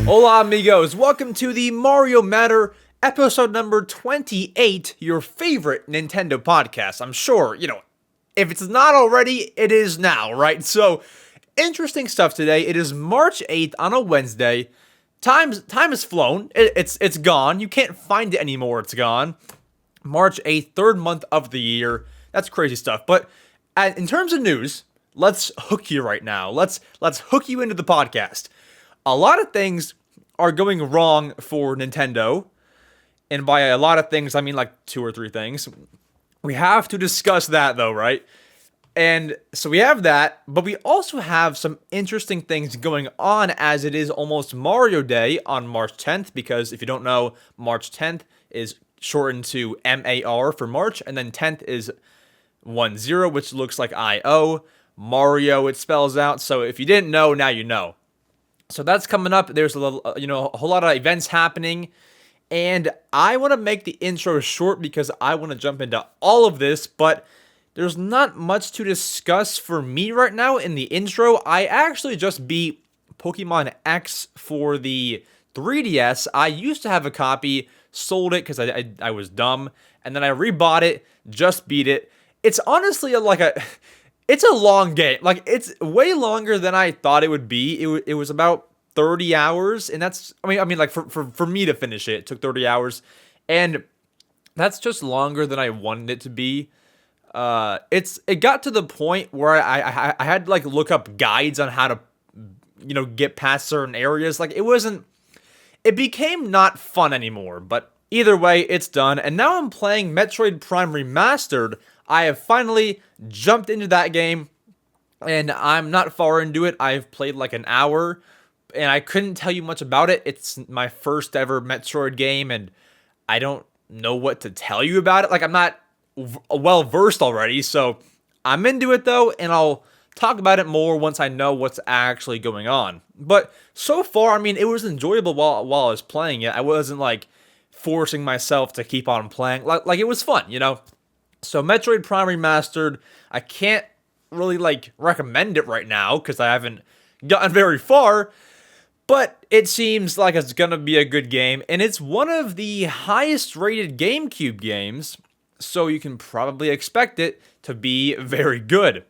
Hola amigos, welcome to the Mario Matter episode number 28, your favorite Nintendo podcast. I'm sure, if it's not already, it is now, right? So, interesting stuff today. It is March 8th on a Wednesday. Time has flown. It's gone. You can't find it anymore. It's gone. March 8th, third month of the year. That's crazy stuff. But in terms of news, let's hook you right now. Let's hook you into the podcast. A lot of things are going wrong for Nintendo. And by a lot of things, I mean like 2 or 3 things. We have to discuss that though, right? And so we have that, but we also have some interesting things going on as it is almost Mario Day on March 10th, because if you don't know, March 10th is shortened to MAR for March, and then 10th is 10, which looks like I-O. Mario, it spells out, so if you didn't know, now you know. So that's coming up. There's a whole lot of events happening, and I want to make the intro short because I want to jump into all of this, but there's not much to discuss for me right now in the intro. I actually just beat Pokemon X for the 3DS. I used to have a copy, sold it because I was dumb, and then I rebought it, just beat it. It's honestly it's a long game. Like, it's way longer than I thought it would be. It was about 30 hours, and that's, I mean, like for me to finish it took 30 hours, and that's just longer than I wanted it to be. It got to the point where I had to like look up guides on how to, get past certain areas. Like, it became not fun anymore, but either way, it's done. And now I'm playing Metroid Prime Remastered. I have finally jumped into that game, and I'm not far into it. I've played like an hour, and I couldn't tell you much about it. It's my first ever Metroid game, and I don't know what to tell you about it. Like, I'm not well versed already, so I'm into it though, and I'll talk about it more once I know what's actually going on. But so far, I mean, it was enjoyable while I was playing it. I wasn't like forcing myself to keep on playing. Like it was fun, So Metroid Prime Remastered, I can't really like recommend it right now because I haven't gotten very far, but it seems like it's gonna be a good game, and it's one of the highest rated GameCube games, so you can probably expect it to be very good.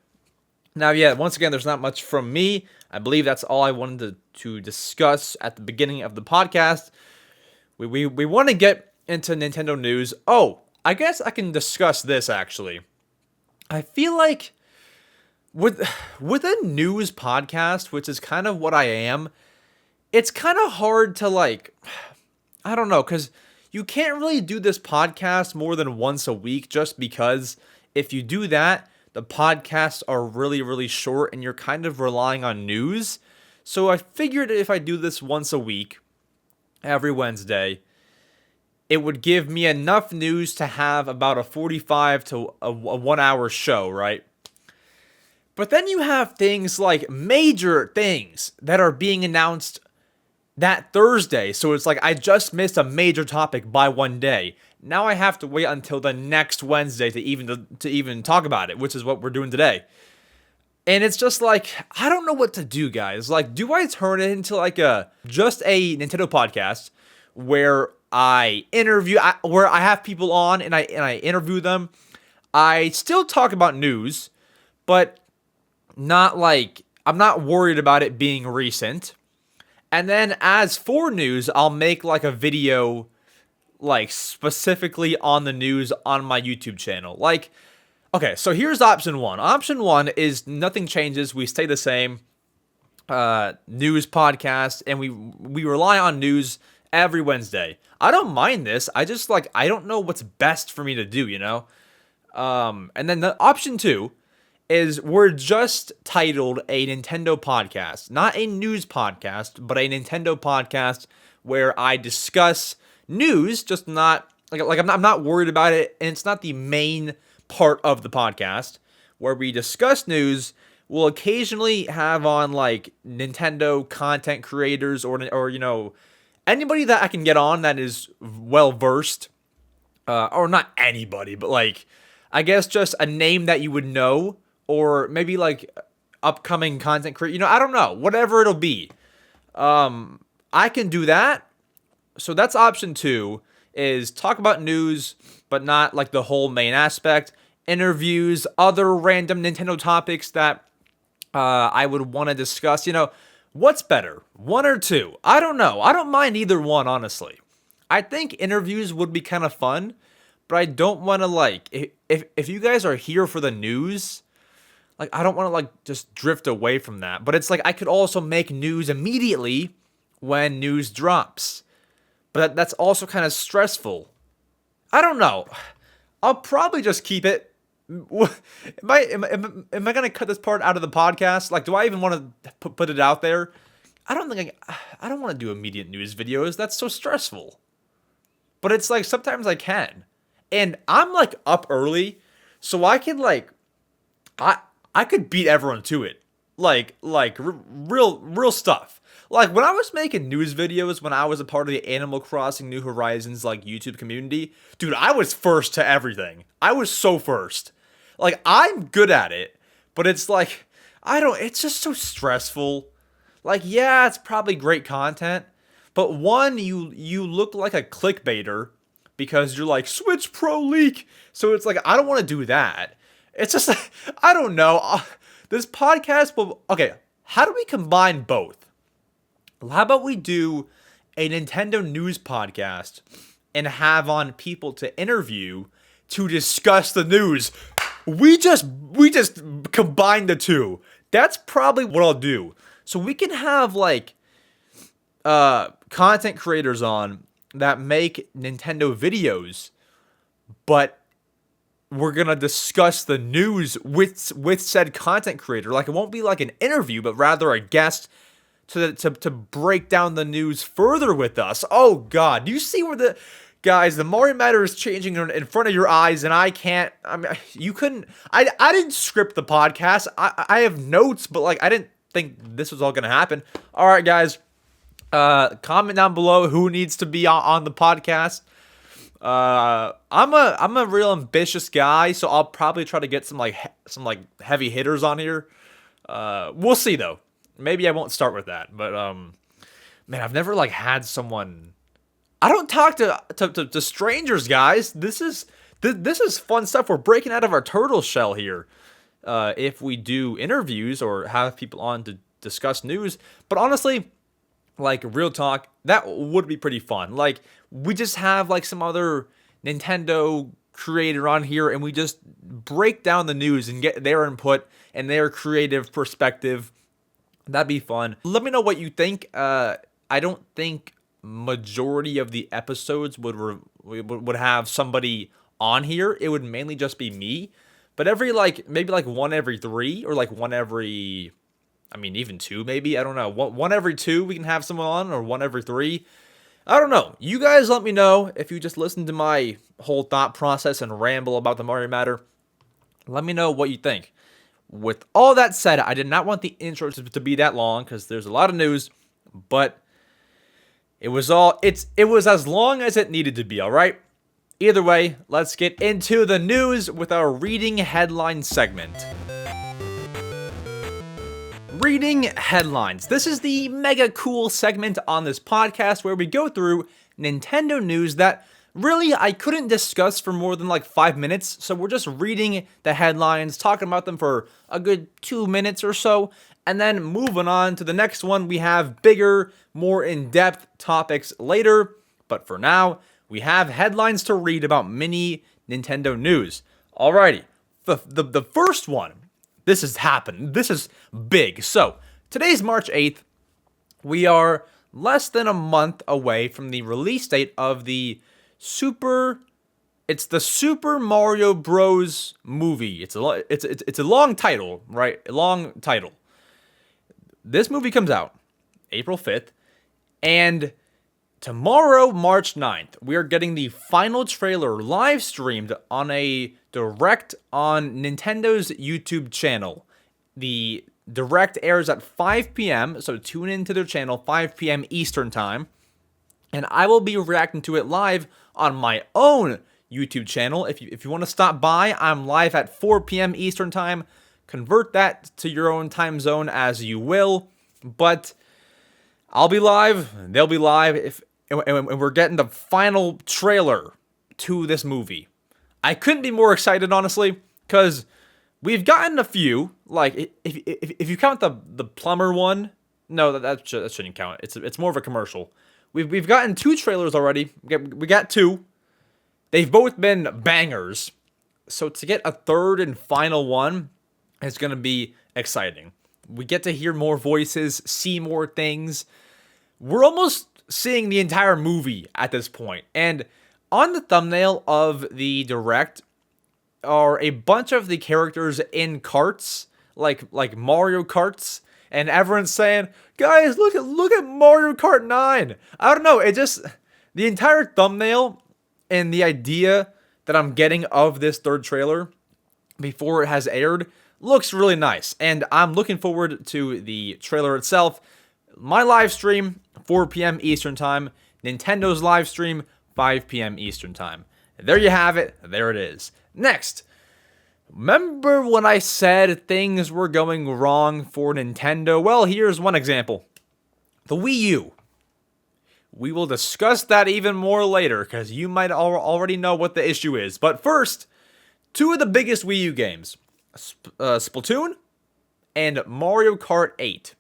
Now, yeah, once again, there's not much from me. I believe that's all I wanted to discuss at the beginning of the podcast. We want to get into Nintendo news. Oh, I guess I can discuss this, actually. I feel like with a news podcast, which is kind of what I am, it's kind of hard to, like, I don't know, because you can't really do this podcast more than once a week, just because if you do that, the podcasts are really, really short and you're kind of relying on news. So I figured if I do this once a week, every Wednesday, it would give me enough news to have about a 45 to a 1 hour show, right? But then you have things like major things that are being announced that Thursday, so it's like I just missed a major topic by one day. Now I have to wait until the next Wednesday to even talk about it, which is what we're doing today. And it's just like, I don't know what to do, guys. Like, do I turn it into like just a Nintendo podcast where I interview, where I have people on and I interview them? I still talk about news, but not like, I'm not worried about it being recent. And then as for news, I'll make like a video like specifically on the news on my YouTube channel. Like, okay, so here's option 1. Option 1 is nothing changes. We stay the same news podcast, and we rely on news every Wednesday. I don't mind this. I just I don't know what's best for me to do, And then the option 2 is we're just titled a Nintendo podcast. Not a news podcast, but a Nintendo podcast where I discuss news, just not I'm not worried about it, and it's not the main part of the podcast. Where we discuss news, we'll occasionally have on like Nintendo content creators or anybody that I can get on that is well versed, or not anybody, but like I guess just a name that you would know, or maybe like upcoming content creator. I don't know, whatever it'll be. I can do that. So that's option 2, is talk about news, but not like the whole main aspect. Interviews, other random Nintendo topics that I would want to discuss. What's better, 1 or 2? I don't know. I don't mind either one, honestly. I think interviews would be kind of fun, but I don't want to if you guys are here for the news, I don't want to just drift away from that. But it's I could also make news immediately when news drops. But that's also kind of stressful. I don't know. I'll probably just keep it. Am I gonna cut this part out of the podcast? Do I even want to put it out there? I don't think I don't want to do immediate news videos. That's so stressful. But it's sometimes I can, and I'm up early, so I can I could beat everyone to it, real stuff. When I was making news videos, when I was a part of the Animal Crossing New Horizons YouTube community, dude, I was first to everything. I was so first. I'm good at it, but it's it's just so stressful. Yeah, it's probably great content, but one, you look like a clickbaiter because you're Switch Pro leak. So it's I don't want to do that. It's just I don't know. This podcast will, okay, how do we combine both? How about we do a Nintendo news podcast and have on people to interview to discuss the news? We just combine the two. That's probably what I'll do. So we can have content creators on that make Nintendo videos, but we're gonna discuss the news with said content creator. It won't be an interview, but rather a guest to break down the news further with us. Oh God, do you see where the Mario Matter is changing in front of your eyes, and I can't. I mean, you couldn't. I didn't script the podcast. I have notes, but I didn't think this was all gonna happen. All right, guys. Comment down below who needs to be on the podcast. I'm a real ambitious guy, so I'll probably try to get some heavy hitters on here. We'll see though. Maybe I won't start with that, but man, I've never had someone. I don't talk to strangers, guys. This is fun stuff. We're breaking out of our turtle shell here. If we do interviews or have people on to discuss news, but honestly, real talk, that would be pretty fun. We just have some other Nintendo creator on here, and we just break down the news and get their input and their creative perspective. That'd be fun. Let me know what you think. I don't think majority of the episodes would have somebody on here. It would mainly just be me. But every maybe one every 3 or one every, I mean even 2 maybe. I don't know. One every 2 we can have someone on, or 1 every 3. I don't know. You guys let me know if you just listen to my whole thought process and ramble about the Mario Matter. Let me know what you think. With all that said, I did not want the intro to be that long because there's a lot of news, but it was as long as it needed to be, all right? Either way, let's get into the news with our reading headline segment. Reading headlines. This is the mega cool segment on this podcast where we go through Nintendo news that really I couldn't discuss for more than 5 minutes. So we're just reading the headlines, talking about them for a good 2 minutes or so, and then moving on to the next one. We have bigger, more in-depth topics later, but for now, we have headlines to read about mini Nintendo news. Alrighty, the first one. This has happened. This is big. So, today's March 8th. We are less than a month away from the release date of the Super Mario Bros. Movie. It's a long title, right? A long title. This movie comes out April 5th, and tomorrow, March 9th, we are getting the final trailer live streamed on a direct on Nintendo's YouTube channel. The direct airs at 5 p.m., so tune into their channel, 5 p.m. Eastern Time, and I will be reacting to it live on my own YouTube channel. If you want to stop by, I'm live at 4 p.m. Eastern Time. Convert that to your own time zone as you will, but I'll be live, they'll be live, and we're getting the final trailer to this movie. I couldn't be more excited, honestly, because we've gotten a few. Like, if you count the plumber one, no, that shouldn't count. It's more of a commercial. We've gotten 2 trailers already. We got 2. They've both been bangers. So to get a third and final one is going to be exciting. We get to hear more voices, see more things. We're almost seeing the entire movie at this point. And on the thumbnail of the Direct are a bunch of the characters in karts, like Mario Karts, and everyone's saying, "Guys, look at Mario Kart 9." I don't know, the entire thumbnail and the idea that I'm getting of this third trailer before it has aired looks really nice, and I'm looking forward to the trailer itself. My live stream, 4 p.m. Eastern Time. Nintendo's live stream, 5 p.m. Eastern Time. There you have it. There it is. Next, remember when I said things were going wrong for Nintendo? Well, here's one example. The Wii U. We will discuss that even more later, because you might already know what the issue is. But first, 2 of the biggest Wii U games, Splatoon and Mario Kart 8,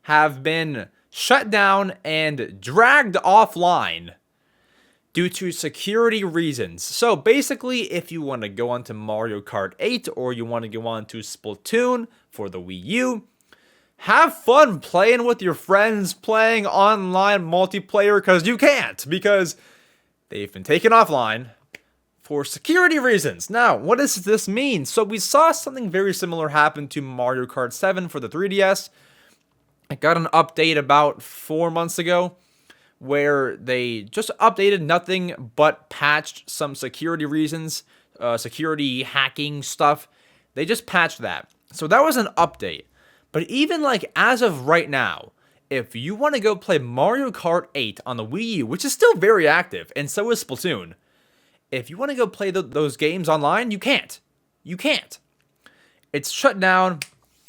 have been shut down and dragged offline due to security reasons. So basically, if you want to go onto Mario Kart 8 or you want to go on to Splatoon for the Wii U, have fun playing with your friends, playing online multiplayer, because they've been taken offline for security reasons. Now, what does this mean? So we saw something very similar happen to Mario Kart 7 for the 3DS. I got an update about 4 months ago where they just updated nothing but patched some security reasons, security hacking stuff. They just patched that. So that was an update. But even like as of right now, if you want to go play Mario Kart 8 on the Wii U, which is still very active, and so is Splatoon, if you want to go play those games online, you can't. You can't. It's shut down,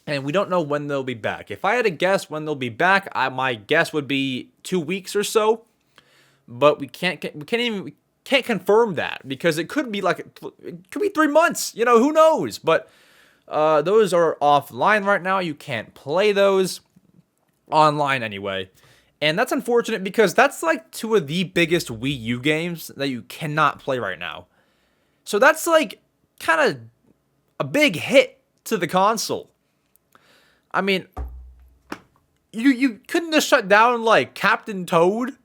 and we don't know when they'll be back. If I had to guess when they'll be back, my guess would be 2 weeks or so. But we can't confirm that, because it could be 3 months. You know, who knows? But those are offline right now. You can't play those online anyway. And that's unfortunate, because that's like 2 of the biggest Wii U games that you cannot play right now. So that's like kind of a big hit to the console. I mean, you couldn't have shut down like Captain Toad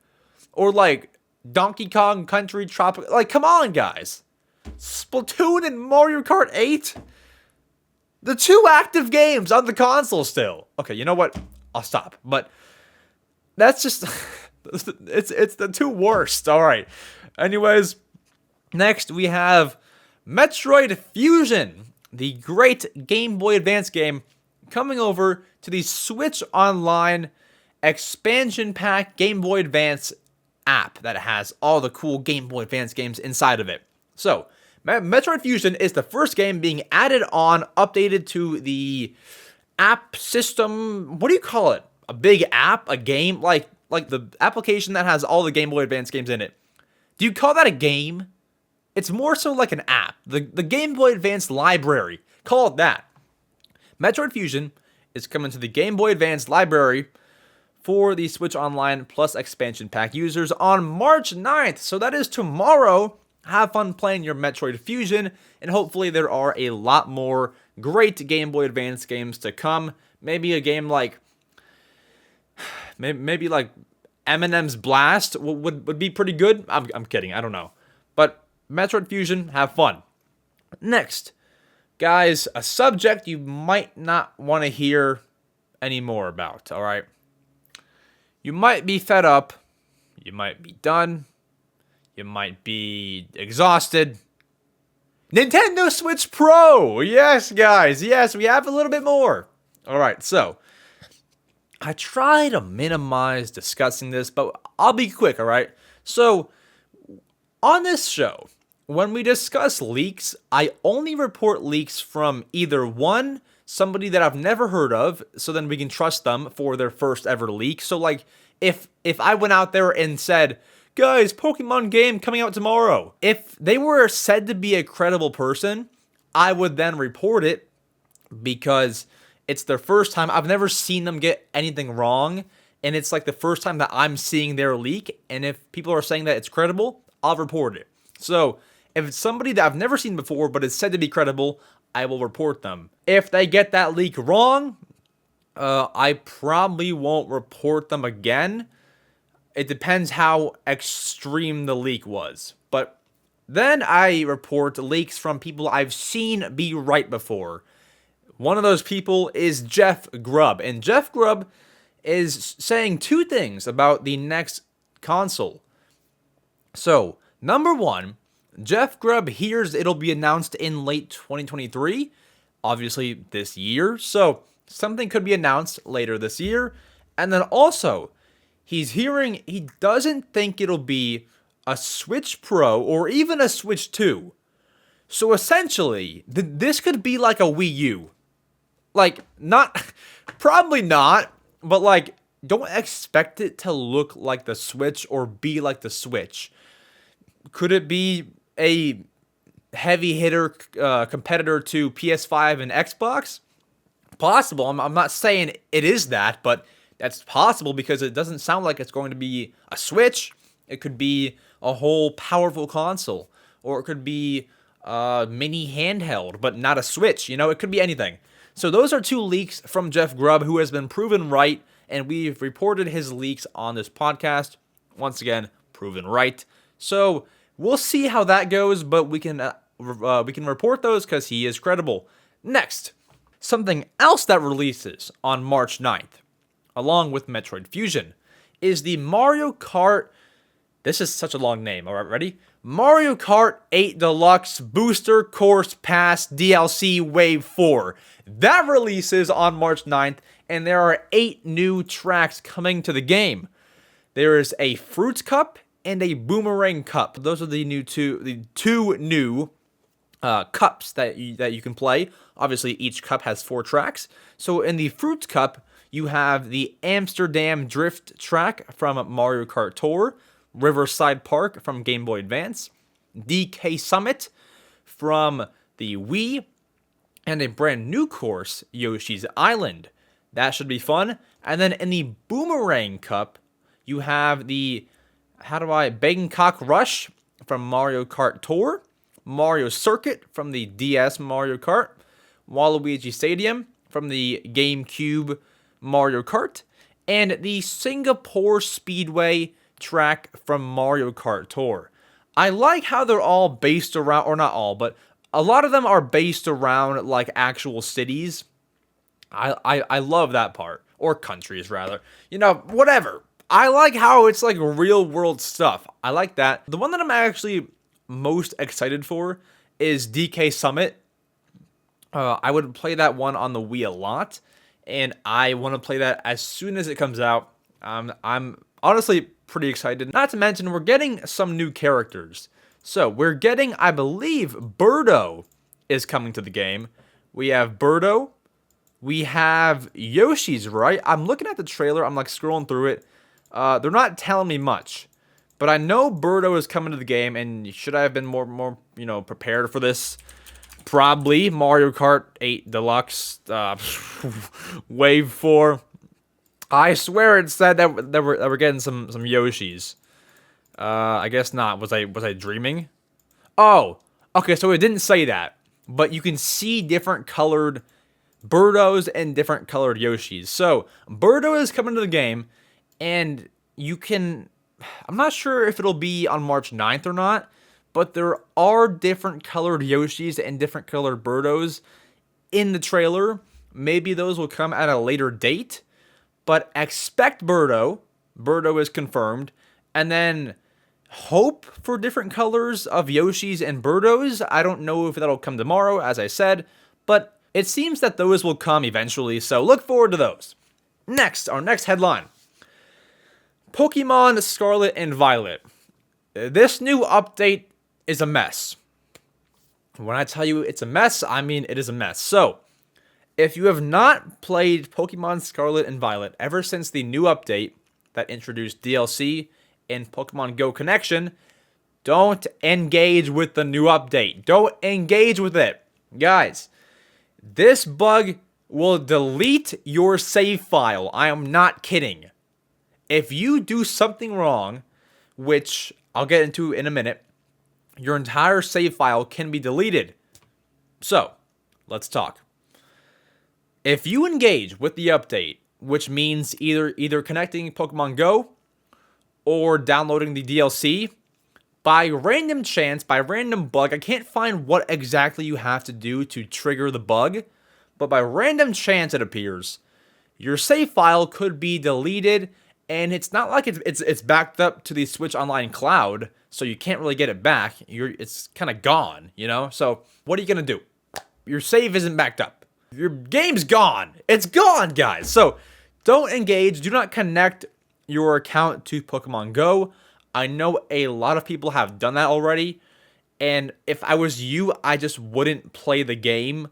or like Donkey Kong Country Tropical. Like, come on, guys. Splatoon and Mario Kart 8? The 2 active games on the console still. Okay, you know what? I'll stop. But that's just it's the 2 worst. All right. Anyways, next we have Metroid Fusion, the great Game Boy Advance game, coming over to the Switch Online expansion pack Game Boy Advance app that has all the cool Game Boy Advance games inside of it. So, Metroid Fusion is the first game being added on, updated to the app system. What do you call it? A big app? A game? Like the application that has all the Game Boy Advance games in it. Do you call that a game? It's more so like an app. The Game Boy Advance library. Call it that. Metroid Fusion is coming to the Game Boy Advance library for the Switch Online Plus expansion pack users on March 9th. So that is tomorrow. Have fun playing your Metroid Fusion, and hopefully there are a lot more great Game Boy Advance games to come. Maybe a game like maybe like Eminem's Blast would be pretty good. I'm kidding. I don't know. But Metroid Fusion, have fun. Next, guys, a subject you might not want to hear any more about, all right? You might be fed up. You might be done. You might be exhausted. Nintendo Switch Pro! Yes, guys. Yes, we have a little bit more. All right, so I try to minimize discussing this, but I'll be quick, all right? So, on this show, when we discuss leaks, I only report leaks from either 1, somebody that I've never heard of, so then we can trust them for their first ever leak. So like, if I went out there and said, guys, Pokemon game coming out tomorrow, if they were said to be a credible person, I would then report it because it's their first time. I've never seen them get anything wrong, and it's like the first time that I'm seeing their leak, and if people are saying that it's credible, I'll report it. So if it's somebody that I've never seen before but is said to be credible, I will report them. If they get that leak wrong, I probably won't report them again. It depends how extreme the leak was. But then I report leaks from people I've seen be right before. One of those people is Jeff Grubb. And Jeff Grubb is saying two things about the next console. So, number one, Jeff Grubb hears it'll be announced in late 2023, obviously this year. So, something could be announced later this year. And then also, he's hearing he doesn't think it'll be a Switch Pro or even a Switch 2. So essentially, this could be like a Wii U. Like, probably not, but like, don't expect it to look like the Switch or be like the Switch. Could it be a heavy hitter competitor to PS5 and Xbox? Possible. I'm not saying it is that, but that's possible because it doesn't sound like it's going to be a Switch. It could be a whole powerful console, or it could be a mini handheld, but not a Switch. It could be anything. So those are two leaks from Jeff Grubb, who has been proven right, and we've reported his leaks on this podcast. Once again, proven right. So we'll see how that goes, but we can report those because he is credible. Next, something else that releases on March 9th, along with Metroid Fusion, is the Mario Kart. This is such a long name. All right, ready? Mario Kart 8 Deluxe Booster Course Pass DLC Wave 4. That releases on March 9th, and there are 8 new tracks coming to the game. There is a Fruits Cup and a Boomerang Cup. Those are the two new cups that you can play. Obviously, each cup has 4 tracks. So in the Fruits Cup, you have the Amsterdam Drift track from Mario Kart Tour, Riverside Park from Game Boy Advance, DK Summit from the Wii, and a brand new course, Yoshi's Island. That should be fun. And then in the Boomerang Cup, you have the Bangkok Rush from Mario Kart Tour, Mario Circuit from the DS Mario Kart, Waluigi Stadium from the GameCube Mario Kart, and the Singapore Speedway track from Mario Kart Tour. I like how they're all based around, or not all, but a lot of them are based around like actual cities. I love that part, or countries rather. Whatever. I like how it's like real world stuff. I like that. The one that I'm actually most excited for is DK Summit. I would play that one on the Wii a lot, and I want to play that as soon as it comes out. I'm honestly pretty excited. Not to mention, we're getting some new characters. So, we're getting, I believe, Birdo is coming to the game. We have Birdo. We have Yoshi's, right? I'm looking at the trailer. I'm like scrolling through it. They're not telling me much. But I know Birdo is coming to the game, and should I have been more prepared for this? Probably. Mario Kart 8 Deluxe Wave 4. I swear it said that we're getting some Yoshis. I guess not. Was I dreaming? Oh, okay. So it didn't say that, but you can see different colored Birdos and different colored Yoshis. So Birdo is coming to the game, and you can. I'm not sure if it'll be on March 9th or not, but there are different colored Yoshis and different colored Birdos in the trailer. Maybe those will come at a later date. But expect Birdo. Birdo is confirmed. And then hope for different colors of Yoshis and Birdos. I don't know if that'll come tomorrow, as I said. But it seems that those will come eventually. So look forward to those. Next, our next headline. Pokemon Scarlet and Violet. This new update is a mess. When I tell you it's a mess, I mean it is a mess. So, If you have not played Pokemon Scarlet and Violet ever since the new update that introduced DLC and Pokemon Go Connection, don't engage with the new update. Don't engage with it. Guys, this bug will delete your save file. I am not kidding. If you do something wrong, which I'll get into in a minute, your entire save file can be deleted. So, let's talk. If you engage with the update, which means either connecting Pokemon Go or downloading the DLC, by random chance, by random bug, I can't find what exactly you have to do to trigger the bug, but by random chance it appears, your save file could be deleted, and it's not like it's backed up to the Switch Online cloud, so you can't really get it back. It's kind of gone, you know? So what are you going to do? Your save isn't backed up. Your game's gone. It's gone, guys. So don't engage. Do not connect your account to Pokemon Go. I know a lot of people have done that already. And if I was you, I just wouldn't play the game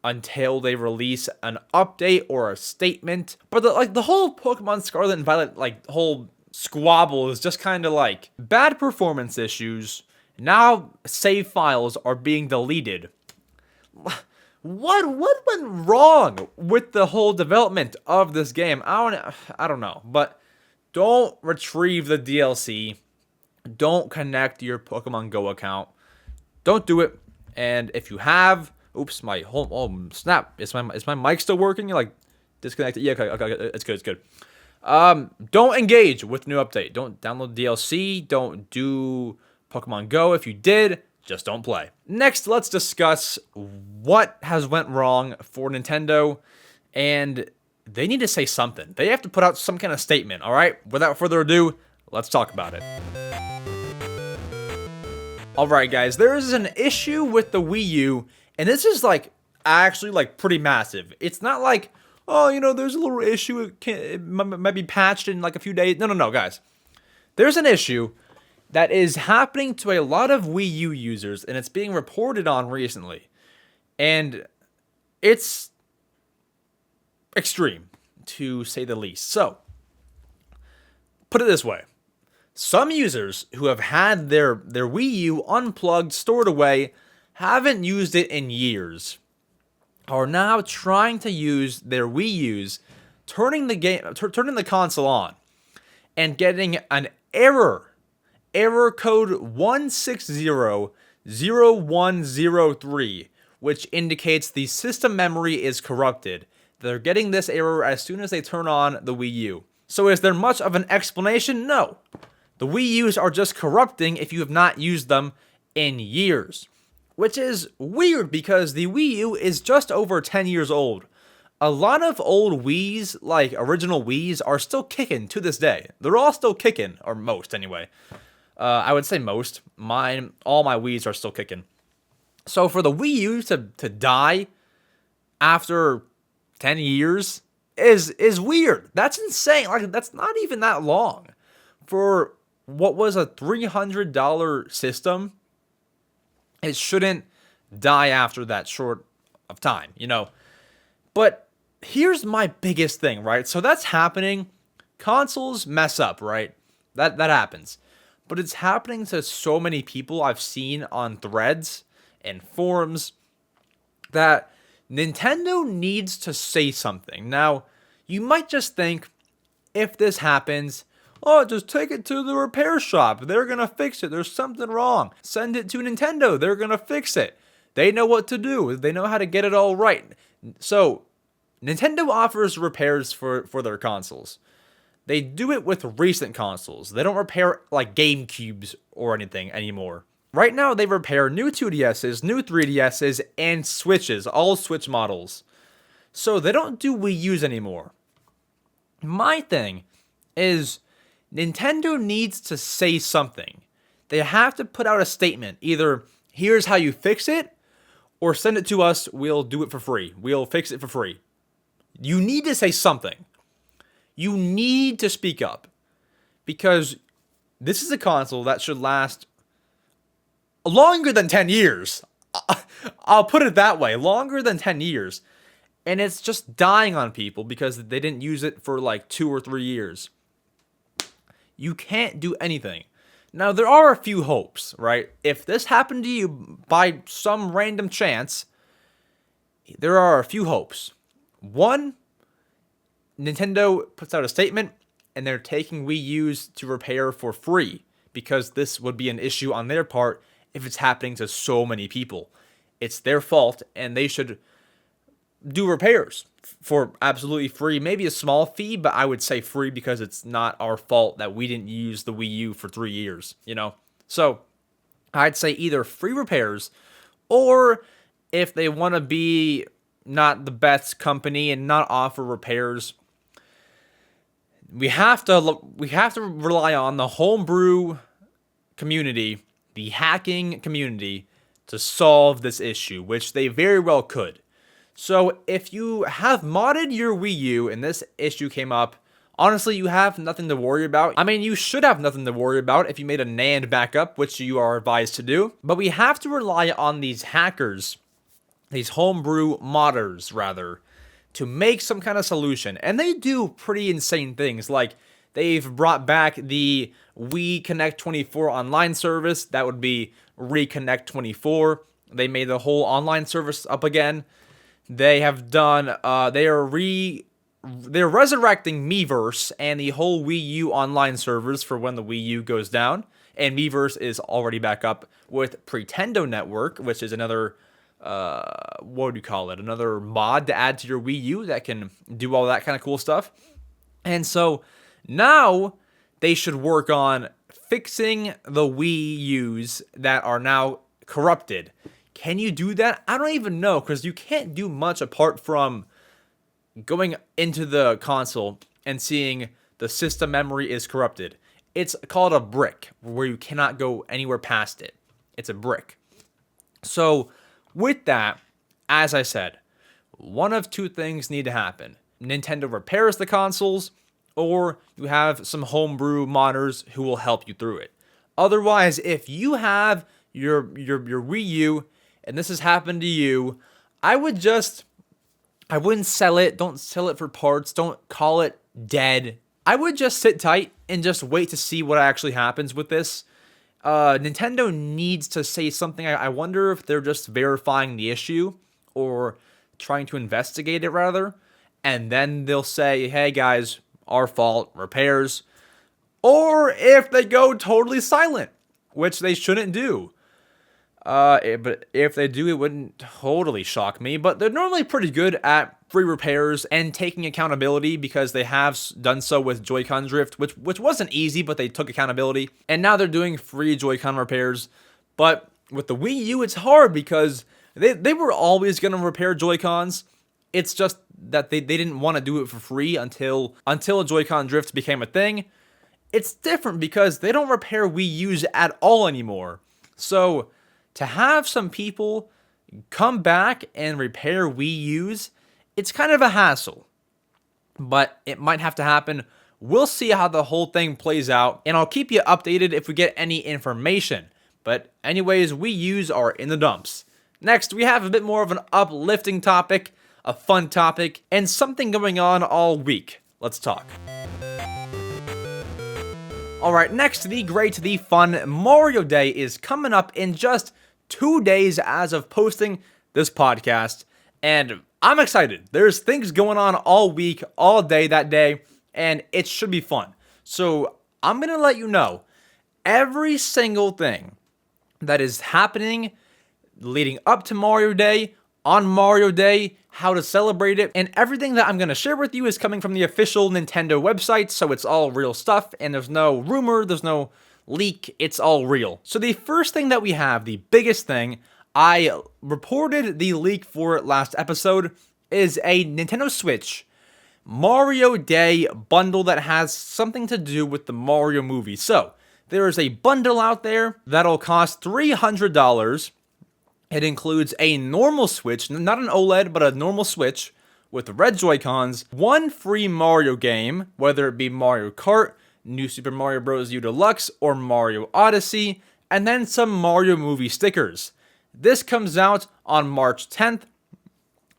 until they release an update or a statement. But the whole Pokemon Scarlet and Violet whole squabble is just kind of like bad performance issues. Now save files are being deleted. What went wrong with the whole development of this game? I don't know, but don't retrieve the DLC. Don't connect your Pokemon Go account. Don't do it. And if you have, oops, my whole snap. Is my mic still working? You're like disconnected. Yeah, okay, it's good. Don't engage with the new update. Don't download DLC. Don't do Pokemon Go. If you did, just don't play. Next, let's discuss what has went wrong for Nintendo, and they need to say something. They have to put out some kind of statement, all right? Without further ado, let's talk about it. All right, guys, there is an issue with the Wii U, and this is actually pretty massive. It's not like, oh, there's a little issue. It might be patched in a few days. No, guys. There's an issue that is happening to a lot of Wii U users, and it's being reported on recently. And it's extreme, to say the least. So, put it this way. Some users who have had their Wii U unplugged, stored away, haven't used it in years, are now trying to use their Wii U's, turning the console on, and getting an error code 1600103, which indicates the system memory is corrupted. They're getting this error as soon as they turn on the Wii U. So is there much of an explanation? No. The Wii U's are just corrupting if you have not used them in years. Which is weird because the Wii U is just over 10 years old. A lot of old Wii's, original Wii's, are still kicking to this day. They're all still kicking, or most anyway. I would say most. All my Wii's are still kicking. So for the Wii U to die after 10 years is weird. That's insane. That's not even that long. For what was a $300 system, it shouldn't die after that short of time, But here's my biggest thing, right? So that's happening. Consoles mess up, right? That happens. But it's happening to so many people I've seen on threads and forums that Nintendo needs to say something. Now, you might just think, if this happens, oh, just take it to the repair shop. They're going to fix it. There's something wrong. Send it to Nintendo. They're going to fix it. They know what to do. They know how to get it all right. So, Nintendo offers repairs for their consoles. They do it with recent consoles. They don't repair GameCubes or anything anymore. Right now, they repair new 2DSs, new 3DSs, and Switches, all Switch models. So they don't do Wii U's anymore. My thing is, Nintendo needs to say something. They have to put out a statement. Either, here's how you fix it, or send it to us, we'll do it for free. We'll fix it for free. You need to say something. You need to speak up. Because this is a console that should last longer than 10 years. I'll put it that way. Longer than 10 years. and it's just dying on people because they didn't use it for like 2 or 3 years. You can't do anything. Now, there are a few hopes, right? If this happened to you by some random chance, there are a few hopes. One, Nintendo puts out a statement and they're taking Wii U's to repair for free because this would be an issue on their part if it's happening to so many people. It's their fault and they should do repairs for absolutely free. Maybe a small fee, but I would say free because it's not our fault that we didn't use the Wii U for 3 years, you know? So I'd say either free repairs, or if they want to be not the best company and not offer repairs, we have to rely on the homebrew community, the hacking community, to solve this issue, which they very well could. So if you have modded your Wii U and this issue came up, honestly, you have nothing to worry about. I mean, you should have nothing to worry about if you made a NAND backup, which you are advised to do. But we have to rely on these hackers, these homebrew modders, rather, to make some kind of solution. And they do pretty insane things, like they've brought back the Wii Connect 24 online service. That would be Reconnect 24. They made the whole online service up again. They have done, they're resurrecting Miiverse and the whole Wii U online servers for when the Wii U goes down. And Miiverse is already back up with Pretendo Network, which is another, what do you call it? Another mod to add to your Wii U that can do all that kind of cool stuff. And so now they should work on fixing the Wii U's that are now corrupted. Can you do that? I don't even know, because you can't do much apart from going into the console and seeing the system memory is corrupted. It's called a brick, where you cannot go anywhere past it. It's a brick. So with that, as I said, one of two things need to happen. Nintendo repairs the consoles, or you have some homebrew modders who will help you through it. Otherwise, if you have your Wii U and this has happened to you, I wouldn't sell it. Don't sell it for parts. Don't call it dead. I would just sit tight and just wait to see what actually happens with this. Nintendo needs to say something. I wonder if they're just verifying the issue or trying to investigate it, rather. And then they'll say, hey guys, our fault, repairs. Or if they go totally silent, which they shouldn't do. But if they do, it wouldn't totally shock me. But they're normally pretty good at free repairs and taking accountability, because they have done so with Joy-Con drift, which wasn't easy, but they took accountability. And now they're doing free Joy-Con repairs. But with the Wii U, it's hard because they were always going to repair Joy-Cons. It's just that they didn't want to do it for free until Joy-Con drift became a thing. It's different because they don't repair Wii U's at all anymore. So to have some people come back and repair Wii U's, it's kind of a hassle. But it might have to happen. We'll see how the whole thing plays out, and I'll keep you updated if we get any information. But anyways, Wii U's are in the dumps. Next, we have a bit more of an uplifting topic, a fun topic, and something going on all week. Let's talk. Alright, next, the great, the fun Mario Day is coming up in just 2 days as of posting this podcast, and I'm excited. There's things going on all week, all day that day, and it should be fun. So I'm going to let you know every single thing that is happening leading up to Mario Day, on Mario Day, how to celebrate it, and everything that I'm going to share with you is coming from the official Nintendo website, so it's all real stuff, and there's no rumor, there's no leak, it's all real. So the first thing that we have, the biggest thing, I reported the leak for it last episode, is a Nintendo Switch Mario Day bundle that has something to do with the Mario movie. So there is a bundle out there that'll cost $300. It includes a normal Switch, not an OLED, but a normal Switch with red Joy-Cons, one free Mario game, whether it be Mario Kart, New Super Mario Bros. U Deluxe, or Mario Odyssey, and then some Mario movie stickers. This comes out on March 10th.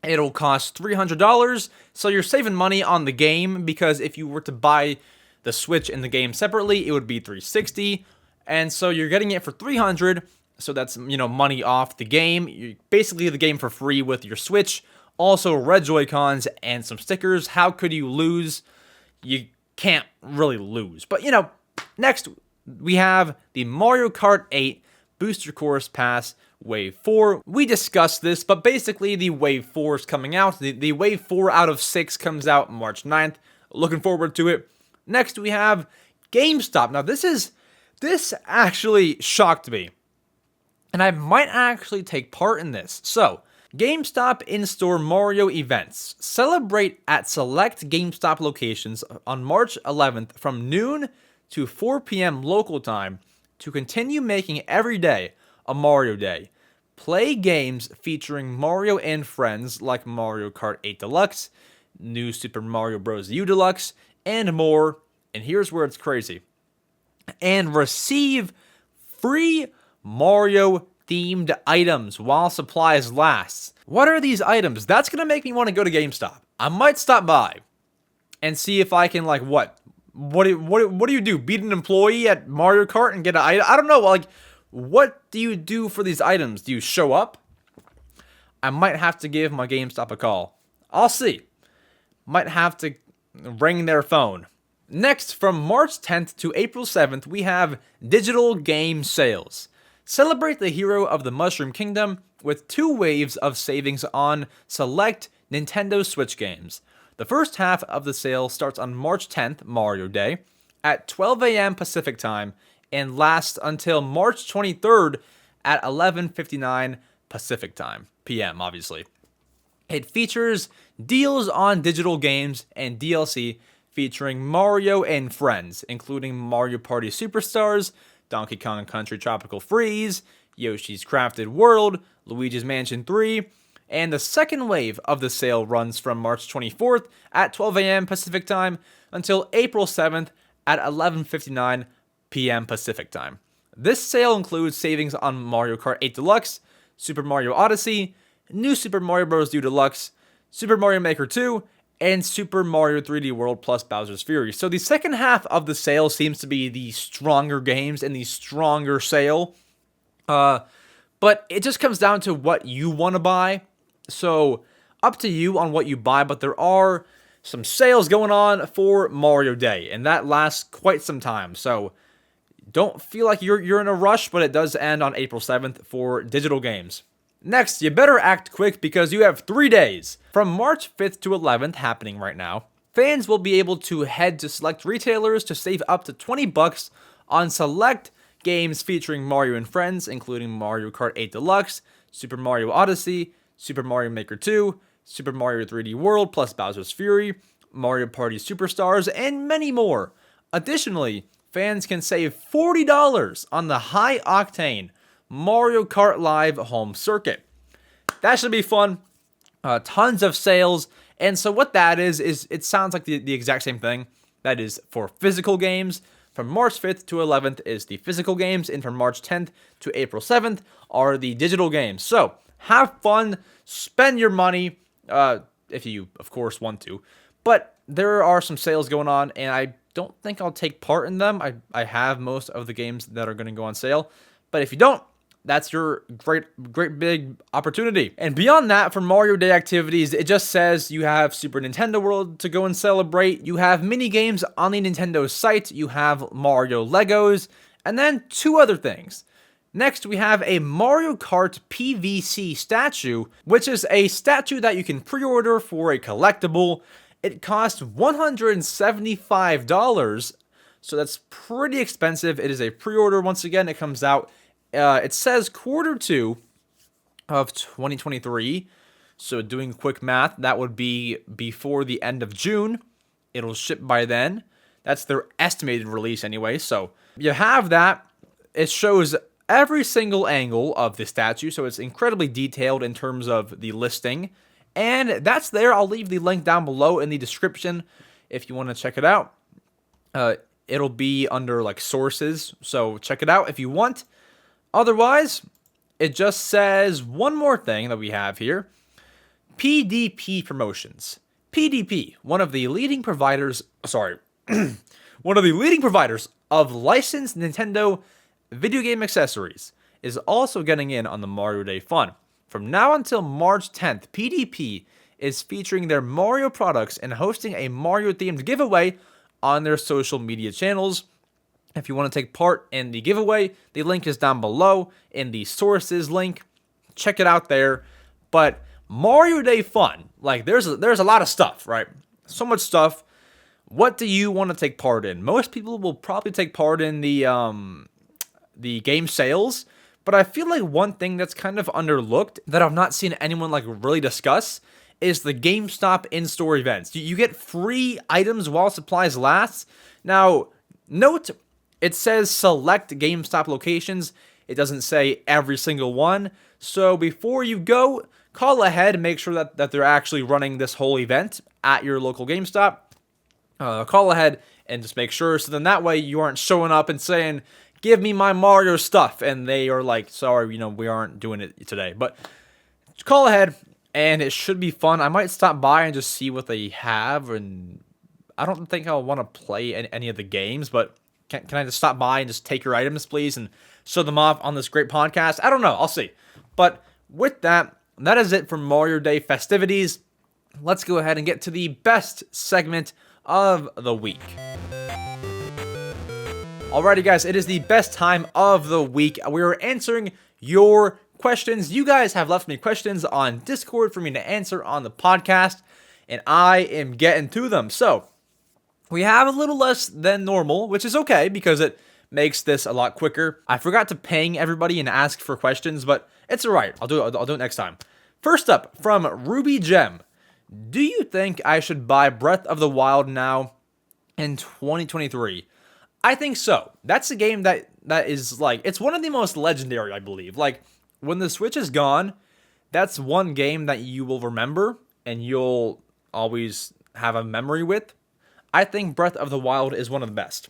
It'll cost $300, so you're saving money on the game, because if you were to buy the Switch and the game separately, it would be $360, and so you're getting it for $300, so that's, money off the game. You basically the game for free with your Switch. Also, red Joy-Cons and some stickers. How could you lose? You can't really lose. But, next we have the Mario Kart 8 Booster Course Pass Wave 4. We discussed this, but basically the Wave 4 is coming out. The Wave 4 out of 6 comes out March 9th. Looking forward to it. Next, we have GameStop. Now, this actually shocked me, and I might actually take part in this. So, GameStop in-store Mario events. Celebrate at select GameStop locations on March 11th from noon to 4 p.m. local time to continue making every day a Mario Day. Play games featuring Mario and friends like Mario Kart 8 Deluxe, New Super Mario Bros. U Deluxe, and more. And here's where it's crazy. And receive free Mario-themed items while supplies last. What are these items? That's going to make me want to go to GameStop. I might stop by and see if I can, what do you do? Beat an employee at Mario Kart and get an item? I don't know, what do you do for these items? Do you show up? I might have to give my GameStop a call. I'll see. Might have to ring their phone. Next, from March 10th to April 7th, we have digital game sales. Celebrate the hero of the Mushroom Kingdom with 2 waves of savings on select Nintendo Switch games. The first half of the sale starts on March 10th, Mario Day, at 12 a.m. Pacific Time, and lasts until March 23rd at 11:59 Pacific Time, PM, obviously. It features deals on digital games and DLC featuring Mario and friends, including Mario Party Superstars, Donkey Kong Country Tropical Freeze, Yoshi's Crafted World, Luigi's Mansion 3, and the second wave of the sale runs from March 24th at 12 a.m. Pacific Time until April 7th at 11:59 p.m. Pacific Time. This sale includes savings on Mario Kart 8 Deluxe, Super Mario Odyssey, New Super Mario Bros. U Deluxe, Super Mario Maker 2, and Super Mario 3D World plus Bowser's Fury. So the second half of the sale seems to be the stronger games and the stronger sale. But it just comes down to what you want to buy. So up to you on what you buy, but there are some sales going on for Mario Day, and that lasts quite some time. So don't feel like you're in a rush, but it does end on April 7th for digital games. Next, you better act quick because you have 3 days. From March 5th to 11th, happening right now, fans will be able to head to select retailers to save up to $20 on select games featuring Mario and friends, including Mario Kart 8 Deluxe, Super Mario Odyssey, Super Mario Maker 2, Super Mario 3D World plus Bowser's Fury, Mario Party Superstars, and many more. Additionally, fans can save $40 on the high-octane Mario Kart Live home circuit. That should be fun. Tons of sales. And so what that is it sounds like the exact same thing. That is for physical games. From March 5th to 11th is the physical games, and from March 10th to April 7th are the digital games. So have fun, spend your money, if you, of course, want to. But there are some sales going on, and I don't think I'll take part in them. I have most of the games that are going to go on sale. But if you don't, that's your great big opportunity. And beyond that, for Mario Day activities, it just says you have Super Nintendo World to go and celebrate. You have mini games on the Nintendo site. You have Mario Legos, and then 2 other things. Next, we have a Mario Kart PVC statue, which is a statue that you can pre-order for a collectible. It costs $175, so that's pretty expensive. It is a pre-order. Once again, it comes out, it says Q2 of 2023, so doing quick math, that would be before the end of June. It'll ship by then. That's their estimated release anyway, so you have that. It shows every single angle of the statue, so it's incredibly detailed in terms of the listing. And that's there. I'll leave the link down below in the description if you want to check it out. It'll be under sources, so check it out if you want. Otherwise, it just says one more thing that we have here. PDP Promotions. PDP, one of the leading providers of licensed Nintendo video game accessories, is also getting in on the Mario Day fun. From now until March 10th, PDP is featuring their Mario products and hosting a Mario-themed giveaway on their social media channels. If you want to take part in the giveaway, the link is down below in the sources link. Check it out there. But Mario Day fun, like there's a lot of stuff, right? So much stuff. What do you want to take part in? Most people will probably take part in the game sales, but I feel like one thing that's kind of underlooked that I've not seen anyone like really discuss is the GameStop in-store events. You get free items while supplies last. Now, note, it says select GameStop locations. It doesn't say every single one. So before you go, call ahead and make sure that they're actually running this whole event at your local GameStop. Call ahead and just make sure. So then that way you aren't showing up and saying, give me my Mario stuff. And they are like, sorry, we aren't doing it today. But call ahead and it should be fun. I might stop by and just see what they have. And I don't think I'll want to play any of the games, but can I just stop by and just take your items, please, and show them off on this great podcast? I don't know. I'll see. But with that, that is it for Mario Day festivities. Let's go ahead and get to the best segment of the week. Alrighty, guys, it is the best time of the week. We are answering your questions. You guys have left me questions on Discord for me to answer on the podcast, and I am getting to them. So, we have a little less than normal, which is okay because it makes this a lot quicker. I forgot to ping everybody and ask for questions, but it's alright. I'll do it next time. First up, from Ruby Gem. Do you think I should buy Breath of the Wild now in 2023? I think so. That's a game that is like, it's one of the most legendary, I believe. Like, when the Switch is gone, that's one game that you will remember and you'll always have a memory with. I think Breath of the Wild is one of the best.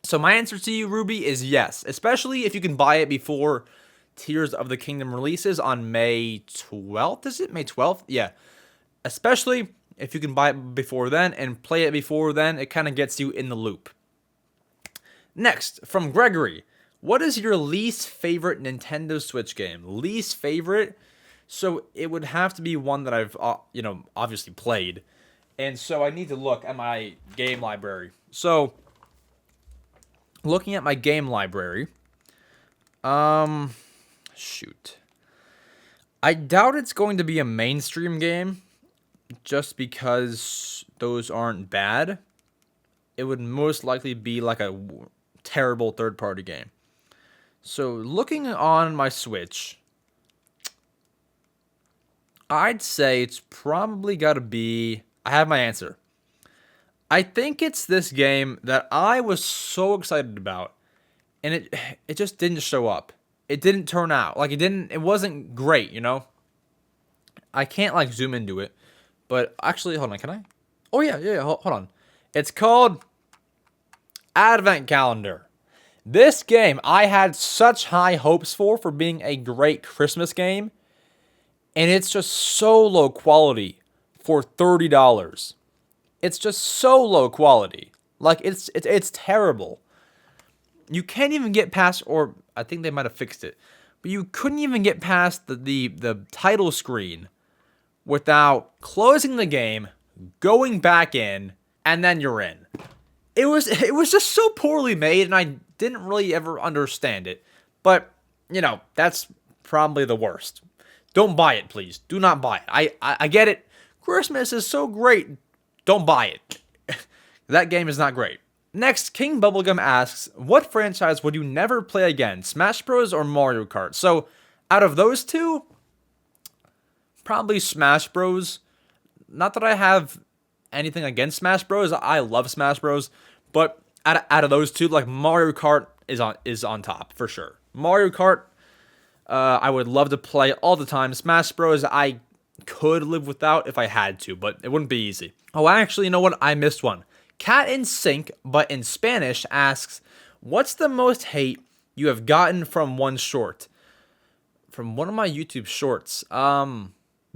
So my answer to you, Ruby, is yes. Especially if you can buy it before Tears of the Kingdom releases on May 12th. Is it May 12th? Yeah. Especially if you can buy it before then and play it before then, it kind of gets you in the loop. Next, from Gregory. What is your least favorite Nintendo Switch game? Least favorite? So it would have to be one that I've, obviously played. And so I need to look at my game library. So, looking at my game library, shoot. I doubt it's going to be a mainstream game, just because those aren't bad. It would most likely be like a terrible third-party game. So, looking on my Switch, I'd say it's probably got to be... I have my answer. I think it's this game that I was so excited about, and it just didn't show up. It didn't turn out. Like, it wasn't great, I can't, like, zoom into it. But, actually, hold on, can I? Oh, yeah, hold on. It's called Advent Calendar. This game, I had such high hopes for being a great Christmas game, and it's just so low quality. For $30. It's just so low quality. Like, it's terrible. You can't even get past, or I think they might have fixed it, but you couldn't even get past the title screen without closing the game, going back in, and then you're in. It was just so poorly made, and I didn't really ever understand it. But, that's probably the worst. Don't buy it, please. Do not buy it. I get it. Christmas is so great. Don't buy it. That game is not great. Next, King Bubblegum asks, what franchise would you never play again? Smash Bros. Or Mario Kart? So, out of those two, probably Smash Bros. Not that I have anything against Smash Bros. I love Smash Bros. But out of those two, like Mario Kart is on top for sure. Mario Kart, I would love to play all the time. Smash Bros. I could live without if I had to, but it wouldn't be easy. Oh, actually, you know what? I missed one. Cat in Sync, but in Spanish, asks, what's the most hate you have gotten from one short? From one of my YouTube shorts.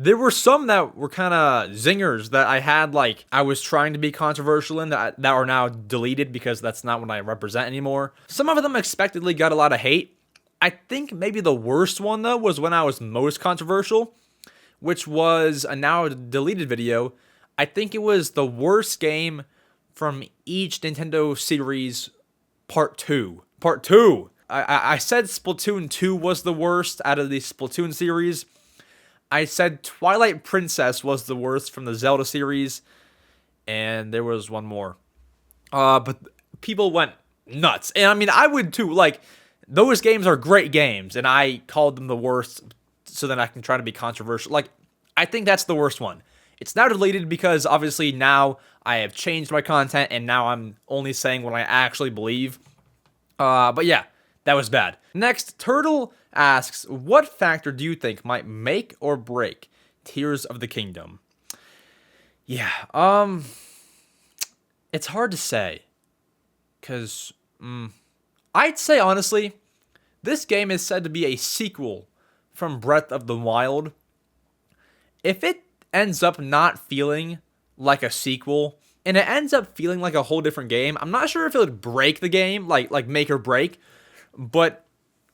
There were some that were kind of zingers that I had, like, I was trying to be controversial in that are now deleted because that's not what I represent anymore. Some of them expectedly got a lot of hate. I think maybe the worst one, though, was when I was most controversial, which was a now deleted video. I think it was the worst game from each Nintendo series, Part 2. Part 2! I said Splatoon 2 was the worst out of the Splatoon series. I said Twilight Princess was the worst from the Zelda series. And there was one more. But people went nuts. And I mean, I would too. Like, those games are great games. And I called them the worst so that I can try to be controversial. Like, I think that's the worst one. It's now deleted because obviously now I have changed my content. And now I'm only saying what I actually believe. But yeah, that was bad. Next, Turtle asks, what factor do you think might make or break Tears of the Kingdom? Yeah, it's hard to say, because I'd say, honestly, this game is said to be a sequel from Breath of the Wild. If it ends up not feeling like a sequel, and it ends up feeling like a whole different game, I'm not sure if it would break the game, like make or break, but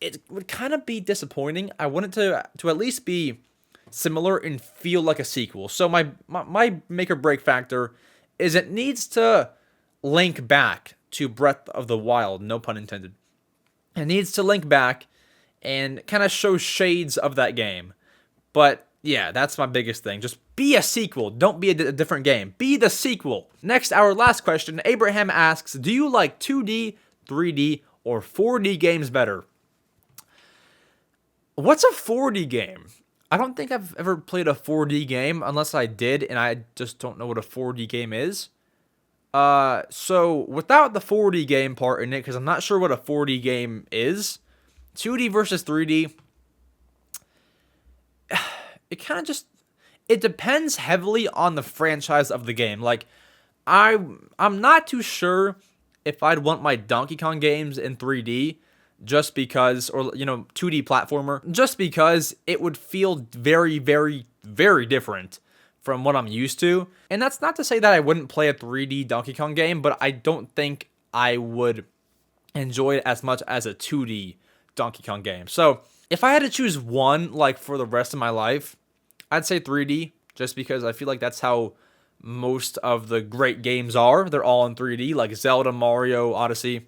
it would kind of be disappointing. I want it to at least be similar and feel like a sequel. So my make or break factor is it needs to link back to Breath of the Wild, no pun intended. It needs to link back and kind of show shades of that game. But yeah, that's my biggest thing. Just be a sequel. Don't be a different game. Be the sequel. Next, our last question. Abraham asks, do you like 2D, 3D, or 4D games better? What's a 4D game? I don't think I've ever played a 4D game unless I did, and I just don't know what a 4D game is. So without the 4D game part in it, because I'm not sure what a 4D game is, 2D versus 3D, it kind of just, it depends heavily on the franchise of the game. Like, I'm not too sure if I'd want my Donkey Kong games in 3D, just because, or, 2D platformer, just because it would feel very, very, very different from what I'm used to. And that's not to say that I wouldn't play a 3D Donkey Kong game, but I don't think I would enjoy it as much as a 2D Donkey Kong game. So if I had to choose one, like, for the rest of my life, I'd say 3D, just because I feel like that's how most of the great games are. They're all in 3D, like Zelda, Mario, Odyssey,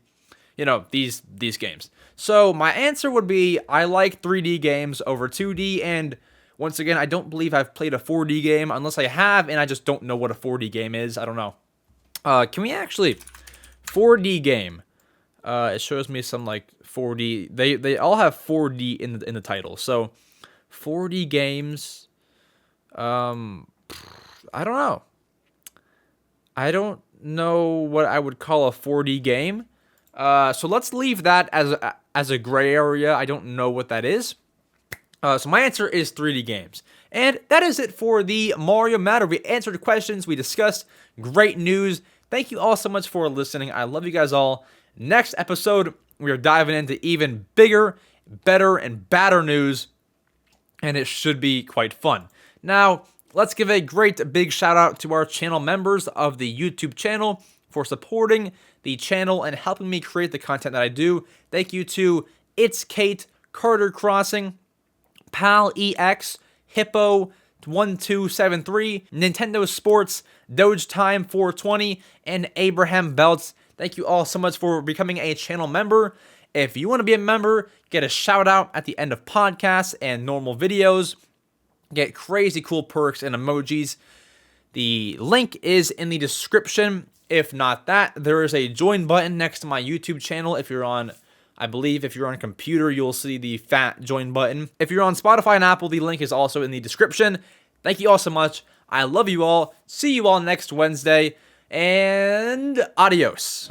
these games. So my answer would be I like 3D games over 2D, and once again, I don't believe I've played a 4D game, unless I have, and I just don't know what a 4D game is. I don't know. Can we actually, 4D game, it shows me some, like, 4D, they all have 4D in the title, so 4D games, I don't know. I don't know what I would call a 4D game. So let's leave that as a gray area. I don't know what that is. So my answer is 3D games. And that is it for the Mario Matter. We answered questions. We discussed great news. Thank you all so much for listening. I love you guys all. Next episode, we are diving into even bigger, better, and badder news. And it should be quite fun. Now, let's give a great big shout out to our channel members of the YouTube channel for supporting the channel and helping me create the content that I do. Thank you to It's Kate, Carter Crossing, Pal EX, Hippo 1273, Nintendo Sports, Doge Time 420, and Abraham Belts. Thank you all so much for becoming a channel member. If you want to be a member, get a shout out at the end of podcasts and normal videos. Get crazy cool perks and emojis. The link is in the description. If not that, there is a join button next to my YouTube channel. If you're on, I believe if you're on a computer, you'll see the fat join button. If you're on Spotify and Apple, the link is also in the description. Thank you all so much. I love you all. See you all next Wednesday. And adios.